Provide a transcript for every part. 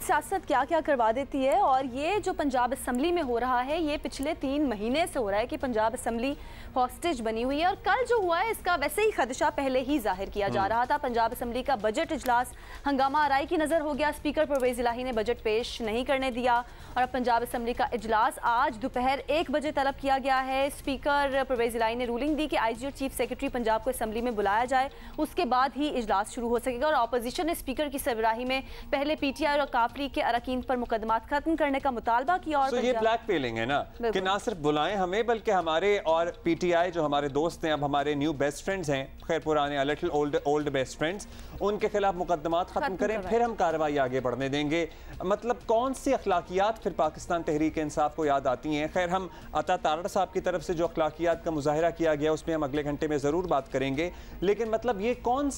सियासत क्या क्या करवा देती है। और ये जो पंजाब असम्बली में हो रहा है, ये पिछले 3 महीने से हो रहा है कि पंजाब असम्बली हॉस्टेज बनी हुई है। और कल जो हुआ है इसका वैसे ही खदशा पहले ही जाहिर किया जा रहा था। पंजाब असम्बली का बजट इजलास हंगामा आराई की नज़र हो गया। स्पीकर परवेज़ इलाही ने बजट पेश नहीं करने दिया और अब पंजाब असम्बली का इजलास आज दोपहर 1 बजे तलब किया गया है। स्पीकर परवेज़ इलाही ने रूलिंग दी कि आईजी और चीफ सेक्रेटरी पंजाब को असम्बली में बुलाया जाए, उसके बाद ही इजलास शुरू हो सकेगा। और अपोजिशन ने स्पीकर की सरबराही में पहले पीटीआई और काफ लीग के अरकान पर मुकदमात खत्म करने का मुतालबा किया। और ये ब्लैक मेलिंग है ना कि ना सिर्फ बुलाएं हमें, बल्कि हमारे और पीटीआई जो हमारे दोस्त हैं, अब हमारे न्यू बेस्ट फ्रेंड्स हैं, खैर पुराने लिटिल ओल्ड बेस्ट फ्रेंड्स, उनके खिलाफ मुकदमात खत्म करें, फिर हम कार्रवाई आगे बढ़ने देंगे। मतलब कौन सी अखलाकियात फिर पाकिस्तान तहरीक इंसाफ को याद आती हैं। खैर हम अता तारड़ साहब की तरफ से जो अखलाकियात का मुजाहिरा किया गया उसमें हम अगले घंटे में ज़रूर बात करेंगे, लेकिन मतलब ये कौन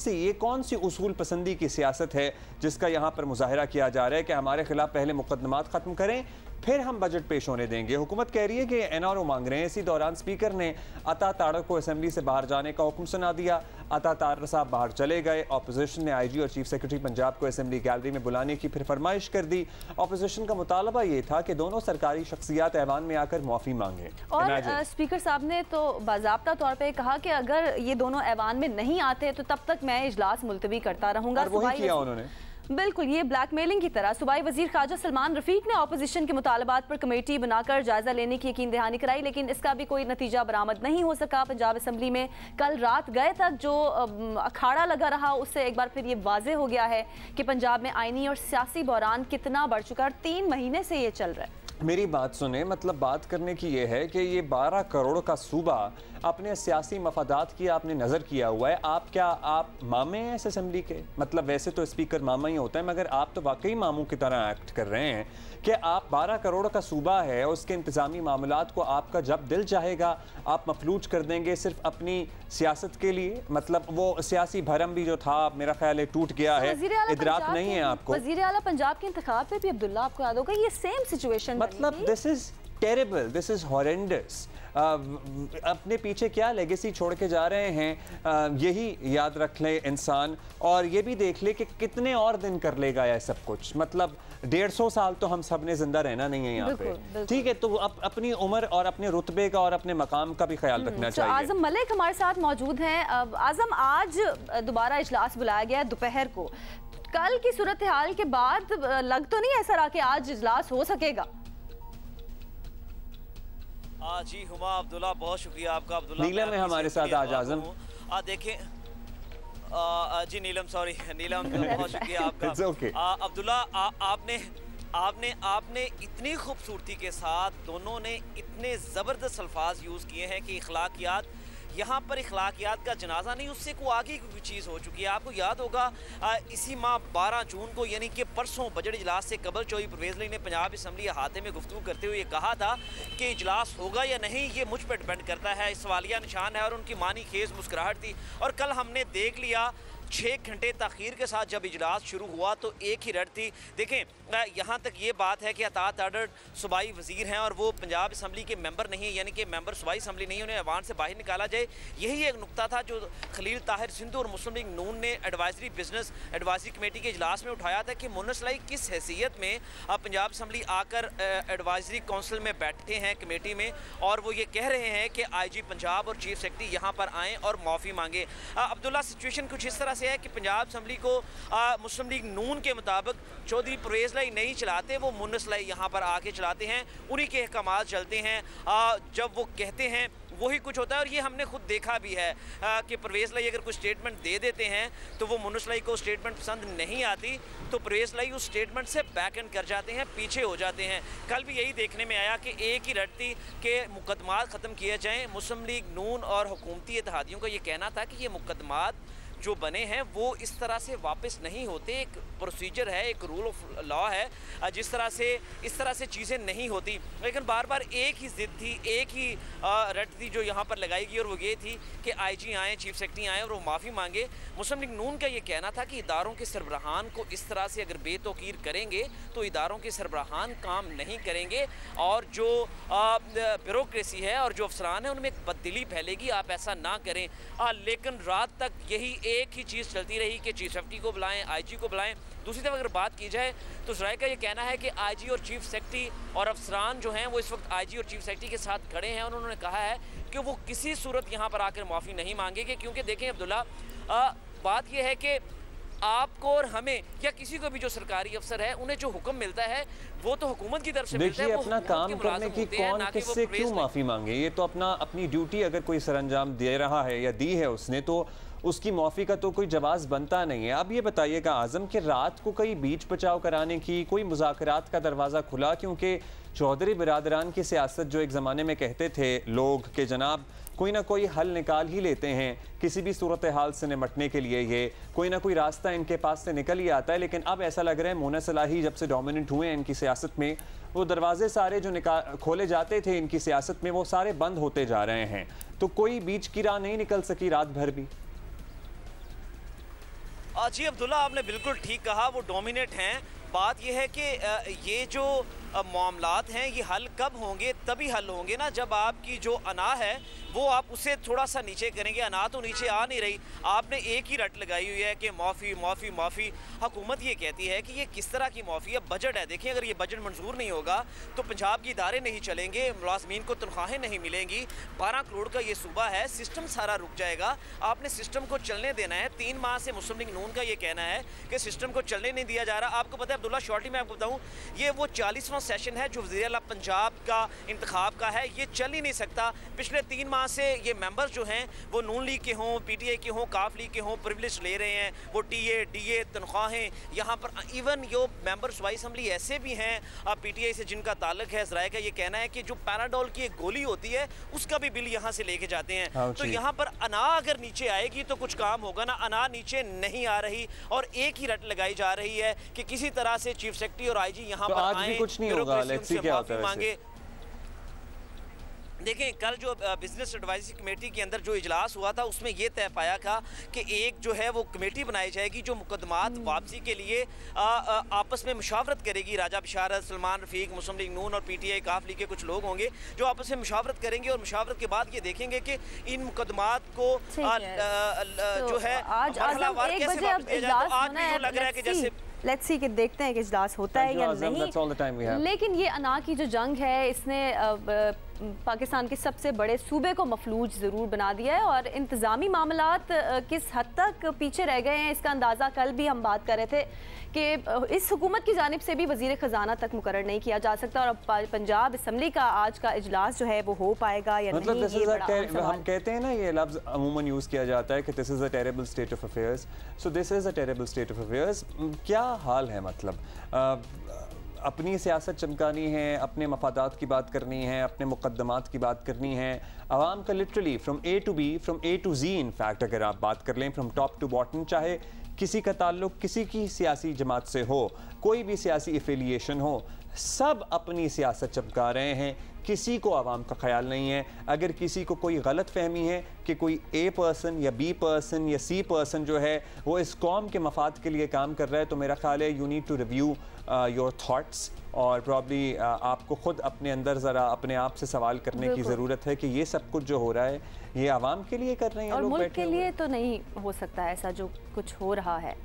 सी उसूल पसंदी की सियासत है जिसका यहाँ पर मुजाहिरा किया जा रहा है कि हमारे खिलाफ पहले मुकदमात खत्म करें फिर हम बजट पेश होने देंगे। हुकूमत कह रही है कि एनआरओ मांग रहे हैं। इसी दौरान स्पीकर ने अता तारड़ को असेंबली से बाहर जाने का हुक्म सुना दिया। अता तारड़ साहब बाहर चले गए। अपोजिशन ने आईजी और चीफ सेक्रेटरी पंजाब को असेंबली गैलरी में बुलाने की फिर फरमाइश कर दी। अपोजिशन का मुतालबा ये था कि दोनों सरकारी शख्सियात ऐवान में आकर माफ़ी मांगे। और स्पीकर साहब ने तो बाज़ाब्ता तौर पर कहा कि अगर ये दोनों ऐवान में नहीं आते तो तब तक मैं इजलास मुलतवी करता रहूंगा। वही किया उन्होंने। बिल्कुल, ये ब्लैकमेलिंग की तरह। सूबाई वजीर ख्वाजा सलमान रफीक ने अपोजिशन के मुतालबात पर कमेटी बनाकर जायजा लेने की यकीन दहानी कराई, लेकिन इसका भी कोई नतीजा बरामद नहीं हो सका। पंजाब असम्बली में कल रात गए तक जो अखाड़ा लगा रहा उससे एक बार फिर ये वाजे हो गया है कि पंजाब में आईनी और सियासी बहरान कितना बढ़ चुका है। 3 महीने से ये चल रहा है। मेरी बात सुने, मतलब बात करने की ये है कि ये 12 करोड़ का सूबा अपने सियासी मफादात की आपने नज़र किया हुआ है। आप मामे हैं इस असेंबली के? मतलब वैसे तो स्पीकर मामा ही होता है, मगर आप तो वाकई मामू की तरह एक्ट कर रहे हैं कि आप 12 करोड़ का सूबा है, उसके इंतज़ामी मामलात को आपका जब दिल चाहेगा आप मफलूज कर देंगे सिर्फ अपनी सियासत के लिए। मतलब वो सियासी भरम भी जो था मेरा ख्याल है टूट गया है, इदराक नहीं है आपको। वज़ीर आला पंजाब के इंतखाब पे भी अब्दुल्ला आपको याद होगा ये सेम सिचुएशन, मतलब this is terrible, this is horrendous. अपने पीछे क्या लेगेसी छोड़ के जा रहे हैं, यही याद रख ले इंसान। और ये भी देख ले कि कितने और दिन कर लेगा यह सब कुछ। मतलब 150 साल तो हम सब ने जिंदा रहना नहीं है यहाँ पे, ठीक है? तो अपनी उम्र और अपने रुतबे का और अपने मकाम का भी ख्याल रखना चाहिए। आजम मलिक हमारे साथ मौजूद हैं। आजम, आज दोबारा इजलास बुलाया गया है दोपहर को। कल की सूरत हाल के बाद लग तो नहीं ऐसा रहा कि आज इजलास हो सकेगा? जी हुमा अब्दुल्ला, बहुत शुक्रिया आपका। अब्दुल्ला नीलम है हमारे साथ आज। आजम देखें जी नीलम, सॉरी नीलम, बहुत शुक्रिया आपका। अब्दुल्ला आपने इतनी खूबसूरती के साथ दोनों ने इतने ज़बरदस्त अल्फाज यूज़ किए हैं कि इखलाकियात, यहाँ पर इखलाकियात का जनाजा नहीं, उससे को आगे कोई चीज़ हो चुकी है। आपको याद होगा इसी माह 12 जून को यानी कि परसों बजट इजलास से कबल चौधरी परवेज़ इलाही ने पंजाब असम्बली अहाते में गुफ्तगू करते हुए कहा था कि इजलास होगा या नहीं ये मुझ पर डिपेंड करता है, सवालिया निशान है। और उनकी मानी खेज मुस्कुराहट थी। और कल हमने देख लिया 6 घंटे ताख़ीर के साथ जब इजलास शुरू हुआ तो एक ही रट थी। देखें, यहाँ तक ये बात है कि अता तारड़ सूबाई वज़ीर हैं और वो पंजाब असम्बली के मेंबर नहीं है, यानी कि मेंबर सूबाई असम्बली नहीं, उन्हें ऐवान से बाहर निकाला जाए। यही एक नुकता था जो खलील ताहिर सिंधु और मुस्लिम लीग नून ने एडवाइजरी बिजनेस एडवाइजरी कमेटी के इजलास में उठाया था कि मुन्नस इलाही किस हैसियत में पंजाब असम्बली आकर एडवाइजरी काउंसिल में बैठे हैं कमेटी में, और वो ये कह रहे हैं कि IG पंजाब और चीफ सेक्रेटरी यहाँ पर आएँ और माफ़ी मांगे। अब्दुल्ला, सिचुएशन कुछ इस तरह से है कि पंजाब असम्बली को मुस्लिम लीग नून के मुताबिक चौधरी परवेज़ इलाही नहीं चलाते, वो मुन्नस इलाही यहाँ पर आके चलाते हैं, उन्हीं के अहकामात चलते हैं। जब वो कहते हैं वही कुछ होता है। और ये हमने खुद देखा भी है कि परवेज़ इलाही अगर कोई स्टेटमेंट दे देते हैं तो वो मुन्नस इलाही को स्टेटमेंट पसंद नहीं आती, तो परवेज़ इलाही उस स्टेटमेंट से बैक एंड कर जाते हैं, पीछे हो जाते हैं। कल भी यही देखने में आया कि एक ही रट थी कि मुकदमात ख़त्म किए जाएँ। मुस्लिम लीग नून और हुकूमती इत्तेहादियों का ये कहना था कि ये मुकदमात जो बने हैं वो इस तरह से वापस नहीं होते, एक प्रोसीजर है, एक रूल ऑफ लॉ है, जिस तरह से इस तरह से चीज़ें नहीं होती। लेकिन बार बार एक ही ज़िद थी, एक ही रट थी जो यहाँ पर लगाई गई, और वो ये थी कि IG आएँ, चीफ सेक्रेटरी आएँ और वो माफ़ी मांगे। मुस्लिम लीग नून का ये कहना था कि इदारों के सरबराहान को इस तरह से अगर बेतौकीर करेंगे तो इदारों के सरबराहान काम नहीं करेंगे, और जो ब्यूरोक्रेसी है और जो अफसरान है उनमें एक बददिली फैलेगी, आप ऐसा ना करें। लेकिन रात तक यही एक ही चीज़ चलती रही कि चीफ सेक्रेटरी को बुलाएं, आईजी को बुलाएं। दूसरी तरफ अगर बात की जाए तो ज़राए का ये कहना है कि आईजी और चीफ सेक्रेटरी और अफसरान जो हैं वो इस वक्त आईजी और चीफ सेक्रेटरी के साथ खड़े हैं और उन्होंने कहा है कि वो किसी सूरत यहाँ पर आकर माफ़ी नहीं मांगेंगे, क्योंकि देखें अब्दुल्ला, बात यह है कि आपको और हमें या किसी को भी जो सरकारी अफसर है उन्हें जो हुक्म मिलता है वो तो हुकूमत की तरफ से मिलता है। देखिए, अपना काम करने की कौन किससे क्यों माफ़ी मांगे, ये तो अपनी ड्यूटी अगर कोई सरअंजाम दे रहा है या दी है उसने, तो उसकी माफ़ी का तो कोई जवाब बनता नहीं है। अब ये बताइएगा आज़म कि रात को कहीं बीच बचाव कराने की कोई मुज़ाकरात का दरवाज़ा खुला, क्योंकि चौधरी बिरादरान की सियासत जो एक ज़माने में कहते थे लोग कि जनाब कोई ना कोई हल निकाल ही लेते हैं किसी भी सूरत हाल से निमटने के लिए, ये कोई ना कोई रास्ता इनके पास से निकल ही आता है। लेकिन अब ऐसा लग रहा है मोना सलाही जब से डोमिनेंट हुए हैं इनकी सियासत में, वो दरवाजे सारे जो खोले जाते थे इनकी सियासत में वो सारे बंद होते जा रहे हैं, तो कोई बीच की राह नहीं निकल सकी रात भर भी। जी अब्दुल्ला, आपने बिल्कुल ठीक कहा, वो डोमिनेट हैं। बात यह है कि ये जो मामलात हैं ये हल कब होंगे, तभी हल होंगे ना जब आपकी जो अना है वो आप उसे थोड़ा सा नीचे करेंगे। अना तो नीचे आ नहीं रही, आपने एक ही रट लगाई हुई है कि माफ़ी माफ़ी माफ़ी। हुकूमत ये कहती है कि ये किस तरह की माफ़ी है, बजट है। देखिए, अगर ये बजट मंजूर नहीं होगा तो पंजाब के इदारे नहीं चलेंगे, मुलाजमीन को तनख्वाहें नहीं मिलेंगी। 12 करोड़ का ये सूबा है, सिस्टम सारा रुक जाएगा। आपने सिस्टम को चलने देना है। 3 माह से मुस्लिम लीग नून का ये कहना है कि सिस्टम को चलने नहीं दिया जा रहा। आपको पता है अब्दुल्ला, शॉर्टली मैं आपको बताऊँ, ये वो 40वां सेशन है जो वज़ीर आला पंजाब का इंतखाब का है, ये चल ही नहीं सकता। पिछले 3 माह से ये मेंबर्स जो हैं वो नून लीग के हों, पीटीआई के हों, काफ लीग के हों, प्रिविलेज ले रहे हैं। वो टीए डीए तनख्वाहें यहाँ पर, इवन यो मेंबर्स वाई असम्बली ऐसे भी हैं पीटीआई से जिनका ताल्लुक है। ज़राए का ये कहना है कि जो पैराडोल की एक गोली होती है उसका भी बिल यहाँ से लेके जाते हैं। तो यहाँ पर अना अगर नीचे आएगी तो कुछ काम होगा ना। अना नीचे नहीं आ रही और एक ही रट लगाई जा रही है कि किसी तरह से चीफ सेक्रेटरी और आईजी यहाँ पर आए, कुछ नहीं होगा, माफी मांगे। देखें, कल जो बिजनेस एडवाइजरी कमेटी के अंदर जो इजलास हुआ था उसमें यह तय पाया था कि एक जो है वो कमेटी बनाई जाएगी जो मुकदमात वापसी के लिए आपस में मुशावरत करेगी। राजा बिशारत, सलमान रफीक, मुस्लिम लीग नून और पीटीआई काफ लीग के कुछ लोग होंगे जो आपस में मुशावरत करेंगे और मुशावरत के बाद ये देखेंगे कि इन मुकदमात को जो है आज भी लग रहा है कि जैसे लेट्स सी कि देखते हैं कि इजलास होता है या नहीं। लेकिन ये अना की जो जंग है इसने पाकिस्तान के सबसे बड़े सूबे को मफलूज ज़रूर बना दिया है और इंतज़ामी मामलात किस हद तक पीछे रह गए हैं इसका अंदाज़ा कल भी हम बात कर रहे थे कि इस हुकूमत की जानिब से भी वज़ीर ख़जाना तक मुकर्रर नहीं किया जा सकता। और अब पंजाब असम्बली का आज का इजलास जो है वो हो पाएगा या मतलब नहीं, ये बड़ा अहम सवाल। हम कहते हैं ना, ये लफ्ज़ अमूमन यूज़ किया जाता है कि this is a terrible state of affairs. So this is a terrible state of affairs. क्या हाल है, मतलब अपनी सियासत चमकानी है, अपने मफादात की बात करनी है, अपने मुकद्दमात की बात करनी है। आवाम का literally from A to B, from A to G in fact अगर आप बात कर लें, फ्रॉम टॉप टू बॉटम, चाहे किसी का ताल्लुक किसी की सियासी जमात से हो, कोई भी सियासी एफिलिएशन हो, सब अपनी सियासत चमका रहे हैं। किसी को आवाम का ख्याल नहीं है। अगर किसी को कोई गलत फहमी है कि कोई ए पर्सन या बी पर्सन या सी पर्सन जो है वो इस कौम के मफाद के लिए काम कर रहा है, तो मेरा ख्याल है you need to review your thoughts और प्रॉब्ली आपको ख़ुद अपने अंदर ज़रा अपने आप से सवाल करने की ज़रूरत है कि ये सब कुछ जो हो रहा है ये आवाम के लिए कर रहे हैं और लोग, मुल्क के लिए तो नहीं हो सकता ऐसा जो कुछ हो रहा है।